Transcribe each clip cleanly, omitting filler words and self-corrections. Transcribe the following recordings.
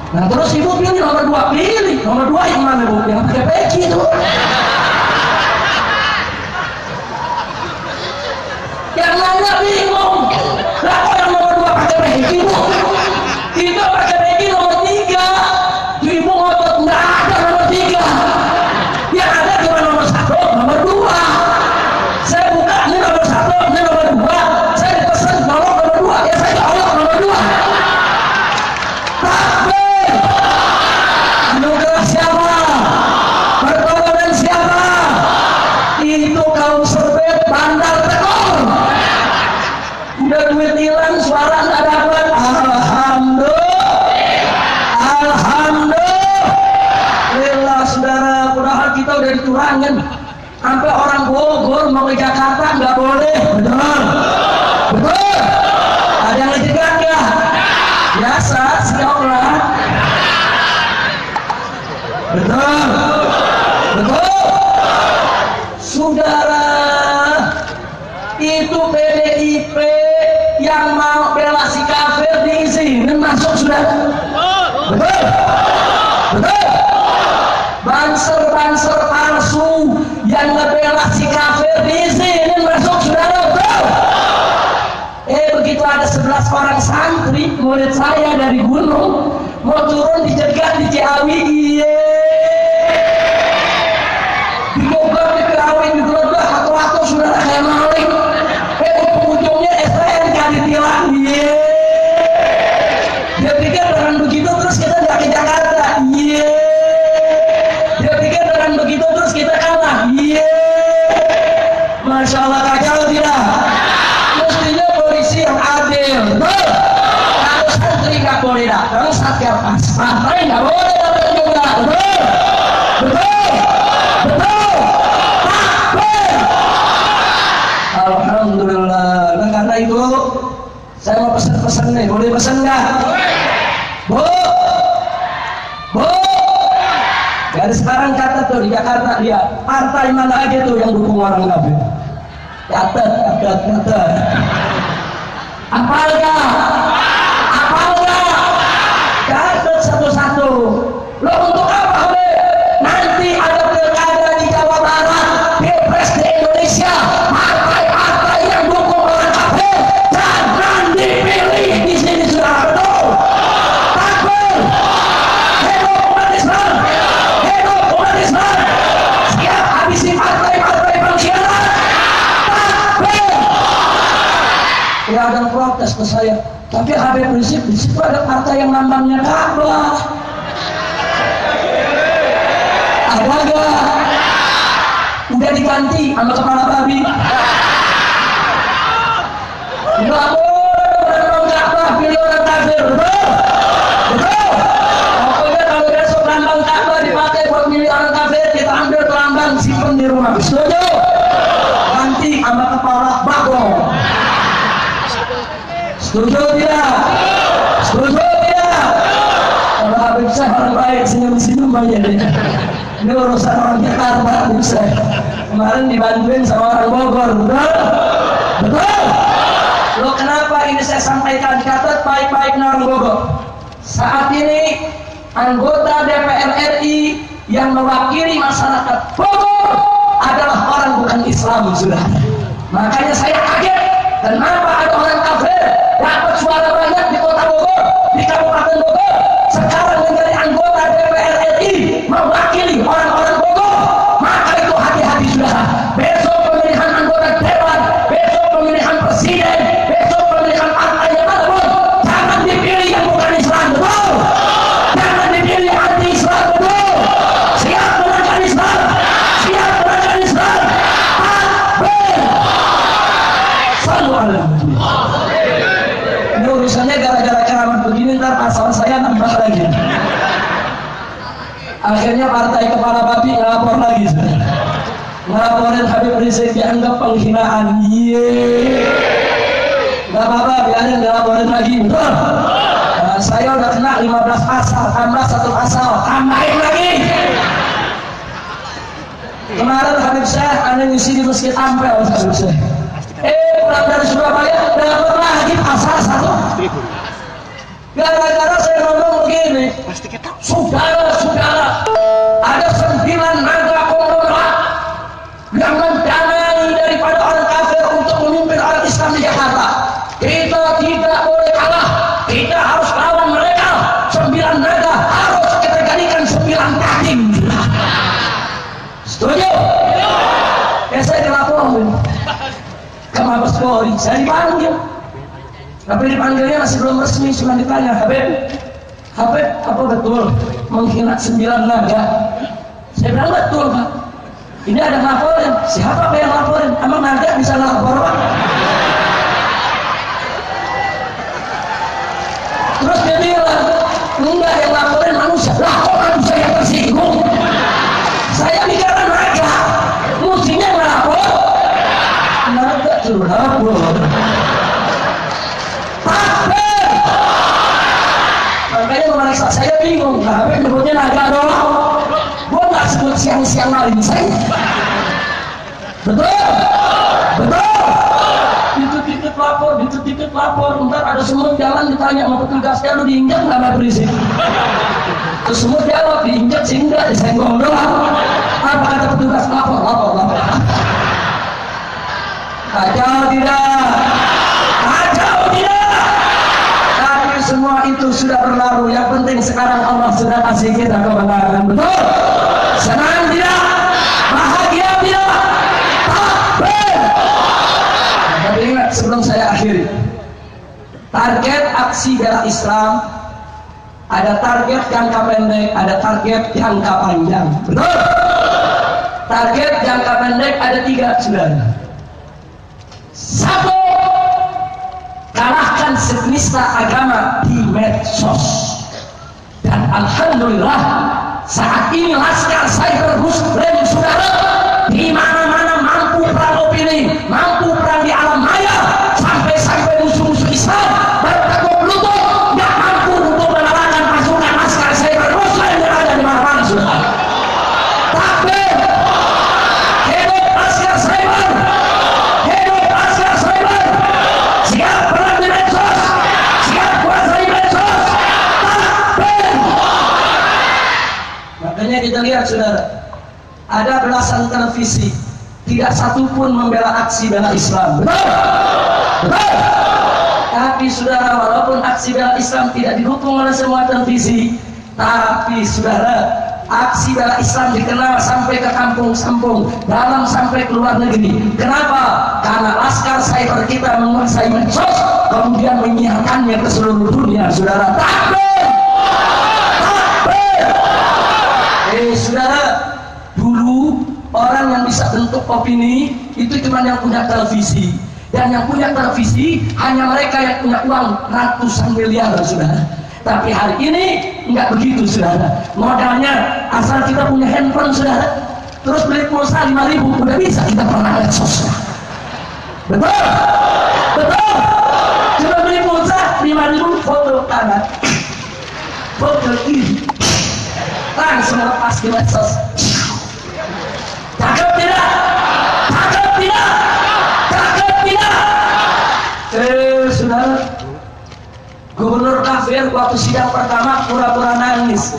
Nah terus ibu pilih nomor 2, pilih nomor 2 yang mana bu? Yang pakai peci itu. Yang nanya bingung. Lah kok yang nomor 2 pakai peci bu? Kita pakai peci nomor 3. Ibu ngotot nggak ada nomor 3. Yang ada cuma nomor 1, nomor 2. Saya buka ini nomor 1, ini nomor 2. Saya pesan nomor 2. Ya saya tolong nomor 2. Takbir. Anugerah siapa? Pertolongan siapa? Itu kaum serbet bandar tekor. Udah duit hilang, suara nggak dapat. Alhamdulillah saudara, padahal kita udah diturangin. Sampai orang Bogor mau ke Jakarta nggak boleh. Betul? Betul? Ada yang dijegat nggak? Biasa sih orang. Betul? Betul? Saudara, itu PDIP yang mau bela si kafir diizinin masuk saudara. Betul? Betul? Banser-banser palsu yang ngebela si kafir diizinin masuk saudara. Betul? Begitu ada 11 orang santri murid saya dari gunung mau turun dijegat di Ciawi, di Bogor, di Ciawi, di Geledek, atau saudara kayak maling. Ujung-ujungnya STNK ditilang. Dia pikir dengan begitu terus kita nggak ke Jakarta. Dia pikir dengan begitu terus kita kalah. Masya Allah, kacau tidak? Mestinya polisi yang adil. Betul? Kalau santri nggak boleh datang, satgas pantai nggak boleh datang juga. Betul? Betul? Betul? Takbir! Alhamdulillah. Nah, karena itu saya mau pesan-pesan nih, boleh pesan nggak? Bu, bu, dari sekarang catat tuh di Jakarta lihat partai mana aja tuh yang dukung orang kafir. Catat. Apal nggak? Catat satu-satu. Lo untuk apa be? Nanti ada pilkada di Jawa Barat, pilpres di Indonesia, partai-partai yang dukung orang kafir jangan dipilih di sini sudah. Betul? Takbir! Hidup umat Islam! Hidup umat Islam! Siap habisi partai-partai pengkhianat! Takbir! Ya ada yang protes ke saya, tapi Habib Rizik di situ ada partai yang lambangnya Ka'bah. Ada nggak? Udah diganti sama kepala babi. Nggak boleh lambang Ka'bah pilih orang kafir. Betul? Betul? Pokoknya kalau besok lambang Ka'bah dipakai buat milih orang kafir, kita ambil ke lambang simpen di rumah. Setuju? Ganti sama kepala bagong. Setuju tidak? Setuju tidak? Kalau Habib saya orang baik, senyum-senyum aja deh. Ini urusan orang Jakarta, Habib saya. Kemarin dibantuin sama orang Bogor. Betul? Betul? Loh kenapa ini saya sampaikan? Catat baik-baik orang Bogor. Saat ini anggota DPR RI yang mewakili masyarakat Bogor adalah orang bukan Islam sudah. Makanya saya kaget kenapa ada orang kafir dapat suara banyak di kota Bogor, di Kabupaten Bogor, sekarang menjadi anggota DPR RI mewakili orang-orang Bogor. Maka itu hati-hati sudah. Besok pemilihan anggota dewan, besok pemilihan presiden, besok pemilihan partai yang mana pun, jangan dipilih yang bukan Islam. Betul? Jangan dipilih anti-Islam. Betul? Siap menangkan Islam, siap menangkan Islam. Takbir! Sallu alaihi. Ini urusannya gara-gara ceramah begini ntar pasal saya nambah lagi. Akhirnya partai kepala babi ngelapor lagi. Ngelaporin Habib Rizik dianggap penghinaan. Gak apa-apa, biarin ngelaporin lagi. Betul? Nah, saya udah kena 15 pasal, tambah 1 pasal, tambahin lagi. Kemarin Habib saya ada ngisi di Masjid Ampel. Habib saya pulang dari Surabaya dapat lagi pasal 1. Gara-gara saya ngomong begini, Saudara-saudara, ada 9 naga konglomerat yang mendanai daripada orang kafir untuk memimpin orang Islam di Jakarta. Kita tidak boleh kalah, kita harus lawan mereka. 9 naga harus kita jadikan 9 kambing. Setuju? Ya saya dilaporin ke Mabes Polri, saya dipanggil. Tapi dipanggilnya masih belum resmi, cuma ditanya, Habib, apa betul menghina 9 naga? Saya bilang betul, Pak. Ini ada laporin. Siapa yang laporin? Emang naga bisa lapor, Pak? Terus dia bilang, enggak, yang laporin manusia. Lah kok manusia yang tersinggung? Saya bicara naga, mestinya lapor. Naga suruh lapor. Makanya memeriksa saya bingung, kenapa nyebutnya naga dong? Gua nggak sebut siang-siang maling saya. Betul? Ditut-ditut lapor, ntar ada semut jalan ditanya sama petugasnya, lu diinjak nggak mau berisik? Terus semut jawab, diinjak sih enggak, disenggol doang. Apa kata petugas? Lapor. Kacau tidak? Semua itu sudah berlalu. Yang penting sekarang Allah sudah kasih kita kemenangan. Betul? Senang tidak? Bahagia tidak? Takbir! Tapi ingat sebelum saya akhiri, target aksi bela Islam ada target jangka pendek, ada target jangka panjang. Betul? Target jangka pendek ada 3, saudara. 1, kalahkan penista agama di medsos. Dan alhamdulillah saat ini laskar cyber muslim saudara di mana-mana mampu perang opini, mampu perang di alam maya, sampai musuh-musuh Islam bertekuk lutut nggak mampu untuk mengalahkan pasukan laskar cyber muslim yang ada di mana-mana saudara. Tapi hidup laskar cyber, hidup laskar cyber, siap perang di medsos, siap kuasai medsos. Takbir. Makanya kita lihat saudara, ada belasan televisi, tidak satu pun membela aksi bela Islam. Betul? Betul? Tapi saudara, walaupun aksi bela Islam tidak didukung oleh semua televisi, tapi saudara, aksi bela Islam dikenal sampai ke kampung-kampung, dalam sampai ke luar negeri. Kenapa? Karena laskar cyber kita menguasai medsos, kemudian menyiarkannya ke seluruh dunia. Saudara, takbir! Takbir! Saudara, dulu orang yang bisa bentuk opini itu cuma yang punya televisi, dan yang punya televisi hanya mereka yang punya uang ratusan miliar, saudara. Tapi hari ini nggak begitu, saudara. Modalnya asal kita punya handphone, saudara, terus beli pulsa 5.000 udah bisa kita pernah medsos. Betul? Betul? Coba beli pulsa 5.000, foto kanan, foto kiri, langsung lepas di medsos. Cakep tidak? Cakep tidak? Cakep tidak? Saudara, gubernur kafir waktu sidang pertama pura-pura nangis.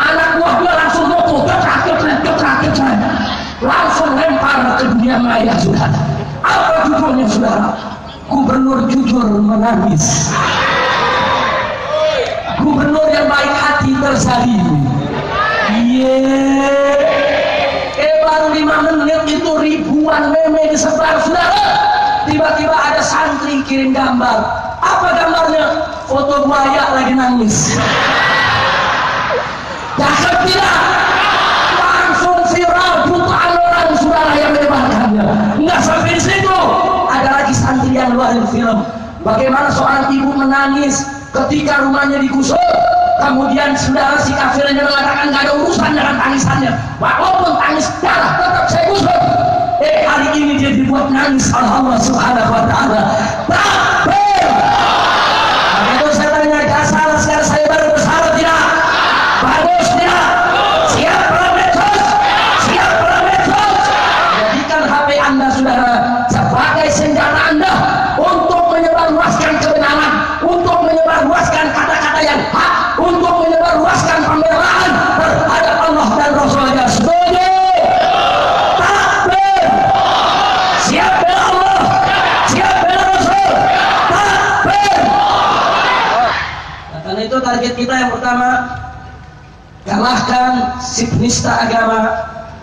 Anak buah gua langsung mokok, terakhir langsung lempar ke dunia maya, saudara. Apa judulnya, saudara? Gubernur jujur menangis. Gubernur yang baik hati tersalib. Baru 5 menit itu ribuan meme disebar, saudara. Tiba-tiba ada santri kirim gambar. Apa gambarnya? Foto buaya lagi nangis. Cakep tidak? Langsung viral, jutaan orang, saudara, yang menyebarkannya. Enggak sampai di situ, ada lagi santri yang ngeluarin film. Bagaimana seorang ibu menangis ketika rumahnya digusur, kemudian saudara si kafirnya mengatakan gak ada urusan dengan tangisannya, walaupun tangis darah tetap saya gusur. Hari ini dia dibuat nangis oleh Allah Subhanahu wa ta'ala. Takbir! Itu saya tanya, jasa laskar cyber besar tidak? Bagus. kalahkan si penista agama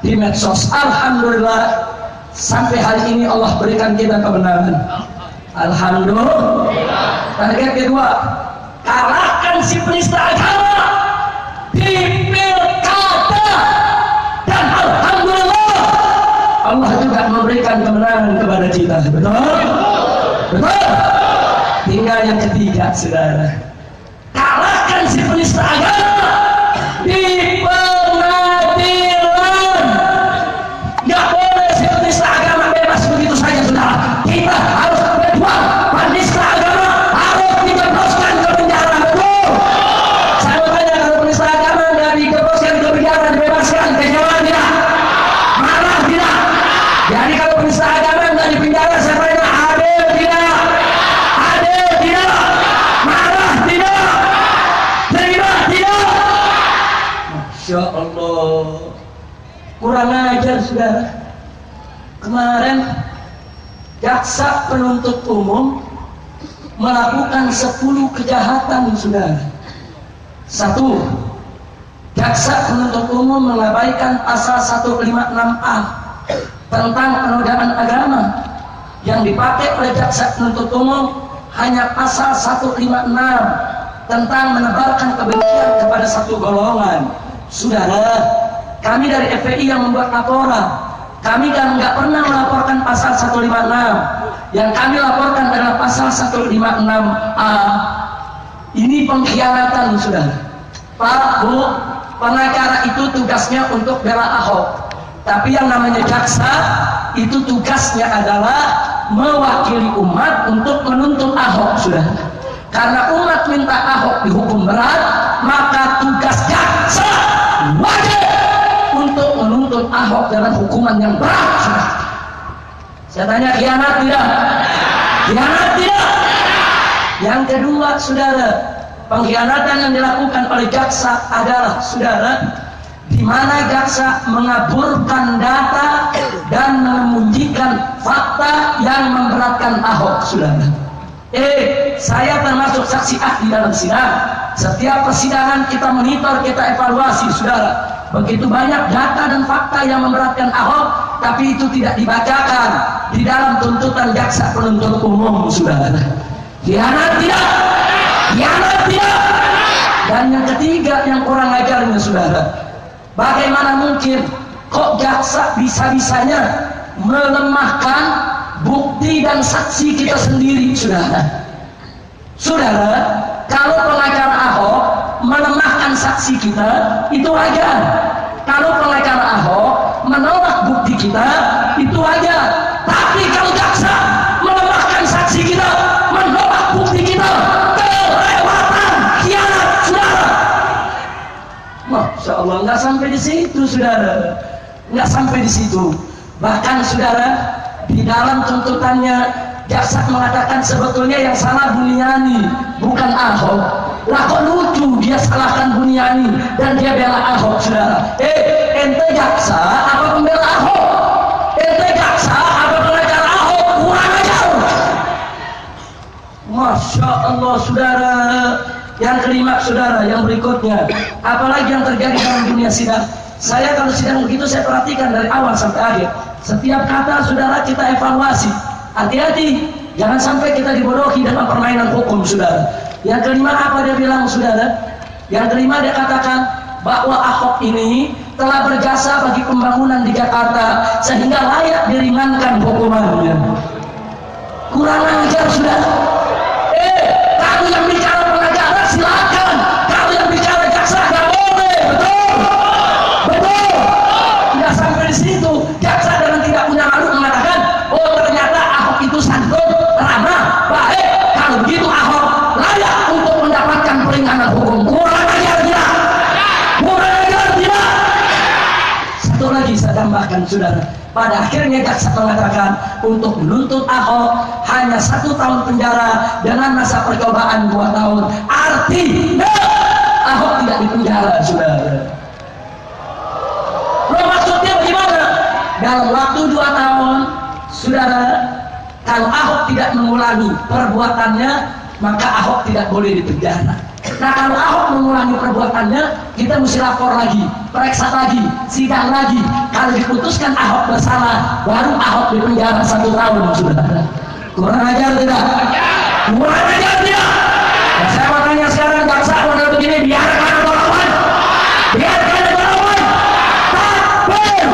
di medsos. Alhamdulillah sampai hari ini Allah berikan kita kebenaran. Alhamdulillah. Target kedua, kalahkan si penista agama di pilkada, dan alhamdulillah Allah juga memberikan kebenaran kepada kita. Betul? Betul? Tinggal yang ketiga, saudara, kalahkan si penista agama di pengadilan. Nggak boleh si penista agama bebas begitu saja, saudara. Kita harus berjuang. Penista agama harus dijebloskan ke penjara. Betul? Saya mau tanya, kalau penista agama nggak dijebloskan ke penjara, dibebaskan, kejauhan tidak? Marah tidak? Jadi kalau penista agama nggak di penjara, saya tanya, adil tidak? Adil tidak? Marah tidak? Terima tidak? Masya Allah, kurang ajar, saudara. Kemarin jaksa penuntut umum melakukan 10 kejahatan, saudara. 1. Jaksa penuntut umum mengabaikan pasal 156A tentang penodaan agama. Yang dipakai oleh jaksa penuntut umum hanya pasal 156 tentang menebarkan kebencian kepada satu golongan. Saudara, kami dari FPI yang membuat laporan, kami kan nggak pernah melaporkan pasal 156. Yang kami laporkan adalah pasal 156A. Ini pengkhianatan, saudara. Pak, Bu, pengacara itu tugasnya untuk bela Ahok, tapi yang namanya jaksa itu tugasnya adalah mewakili umat untuk menuntut Ahok, saudara. Karena umat minta Ahok dihukum berat, maka tugas jaksa wajib untuk menuntut Ahok dengan hukuman yang berat, saudara. Saya tanya, khianat tidak? Khianat tidak? Yang kedua, saudara, pengkhianatan yang dilakukan oleh jaksa adalah, saudara, di mana jaksa mengaburkan data dan menyembunyikan fakta yang memberatkan Ahok, saudara. Saya termasuk saksi ahli dalam sidang. Setiap persidangan kita monitor, kita evaluasi, saudara. Begitu banyak data dan fakta yang memberatkan Ahok, tapi itu tidak dibacakan di dalam tuntutan jaksa penuntut umum, saudara. Khianat tidak? Khianat tidak? Dan yang ketiga yang kurang ajarnya, saudara, bagaimana mungkin kok jaksa bisa-bisanya melemahkan bukti dan saksi kita sendiri, saudara. Saudara, kalau pengacara Ahok melemahkan saksi kita, itu wajar. Kalau pengacara Ahok menolak bukti kita, itu wajar. Tapi kalau jaksa melemahkan saksi kita, menolak bukti kita, kelewatan, khianat, saudara. Masya Allah, nggak sampai di situ, saudara. Nggak sampai di situ. Bahkan, saudara, di dalam tuntutannya jaksa mengatakan sebetulnya yang salah Buniani, bukan Ahok. Lah kok lucu, dia salahkan Buniani dan dia bela Ahok, saudara. Ente jaksa apa pembela Ahok? Ente jaksa apa pengacara Ahok? Kurang ajar. Masya Allah, saudara. Yang kelima, saudara, yang berikutnya, apalagi yang terjadi dalam dunia sidang. Saya kalau sidang begitu saya perhatikan dari awal sampai akhir. Setiap kata, saudara, kita evaluasi. Hati-hati, jangan sampai kita dibodohi dalam permainan hukum, saudara. Yang kelima apa dia bilang, saudara? Yang kelima dia katakan bahwa Ahok ini telah berjasa bagi pembangunan di Jakarta sehingga layak diringankan hukumannya. Kurang ajar, saudara. Kamu yang bicara pengacara silakan, kamu yang bicara jaksa nggak boleh, betul? Betul. Tidak sampai di situ, jaksa dengan tidak punya malu mengatakan, oh ternyata Ahok itu santun, ramah, baik. Kalau begitu Ahok layak untuk mendapatkan peringanan hukum. Kurang ajar tidak? Kurang ajar tidak? Satu lagi saya tambahkan, saudara. Pada akhirnya jaksa mengatakan untuk menuntut Ahok hanya 1 tahun penjara dengan masa percobaan 2 tahun. Artinya Ahok tidak dipenjara, saudara. Loh, maksudnya bagaimana? Dalam waktu 2 tahun, saudara, kalau Ahok tidak mengulangi perbuatannya, maka Ahok tidak boleh dipenjara. Nah kalau Ahok mengulangi perbuatannya, kita mesti lapor lagi, periksa lagi, sidang lagi. Kalau diputuskan Ahok bersalah, baru Ahok dipenjara 1 tahun, saudara. Kurang ajar tidak? Kurang ajar tidak? Nah, saya mau tanya sekarang, jaksa model begini, biarkan atau lawan? Biarkan atau lawan? Takbir!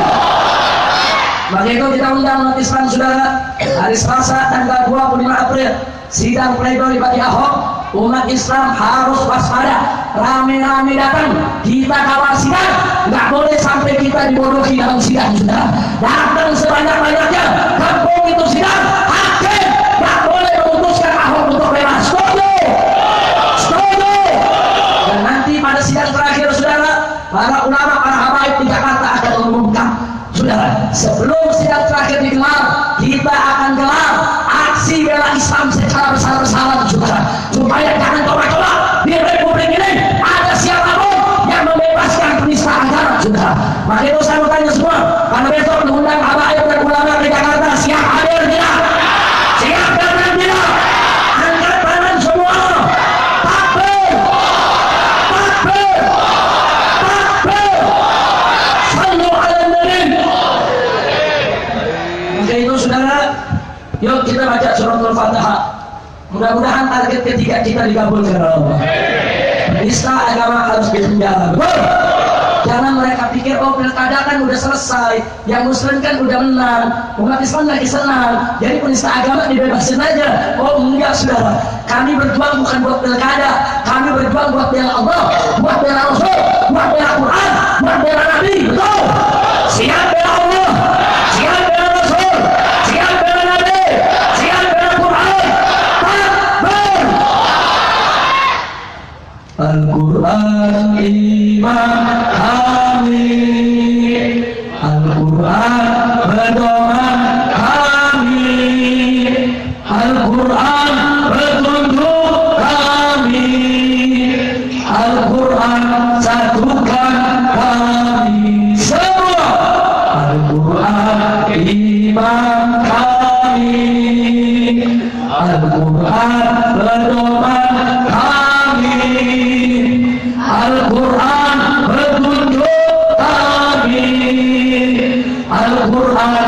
Maka itu kita undang umat Islam, saudara, hari Selasa tanggal 25 April, sidang pledoi bagi Ahok. Umat Islam harus waspada, rame-rame datang, kita kawal sidang, nggak boleh sampai kita dibodohi dalam sidang, saudara. Datang sebanyak-banyaknya, kampung itu sidang, hakim nggak boleh memutuskan Ahok untuk bebas. Setuju? Setuju? Dan nanti pada sidang terakhir, saudara, para ulama, para habaib di Jakarta akan mengumumkan, saudara, sebelum sidang terakhir digelar, kita akan gelar aksi bela Islam secara besar-besaran, saudara, supaya jangan coba-coba di Republik ini ada siapapun yang membebaskan penista agama, saudara. Maka itu saya mau tanya semua, pada besok mengundang habaib dan ulama di Jakarta, siap hadir tidak? Siap hadir tidak? Angkat tangan semua. Takbir! Takbir! Takbir! Sallu ala nabi. Maka itu, saudara, yuk kita baca suratul Fatihah. Mudah-mudahan target ketiga kita digabungkan oleh Allah. Penista agama harus dipenjara. Betul? Jangan mereka pikir, oh pilkada kan udah selesai, yang muslim kan udah menang, umat Islam lagi senang, jadi penista agama dibebasin aja. Oh enggak, saudara, kami berjuang bukan buat pilkada, kami berjuang buat bela Allah, buat bela Rasul, buat bela Quran, buat bela Nabi. Betul? Siap bela Allah, siap bela Rasul, siap bela Nabi, siap bela Quran. Takbir! Al-Quran iman kami, Al-Quran pedoman kami, Al-Quran petunjuk kami, Al-Quran satukan kami semua. Al-Quran iman kami, Al-Quran pedoman kami, Al-Quran petunjuk kami, Al-Quran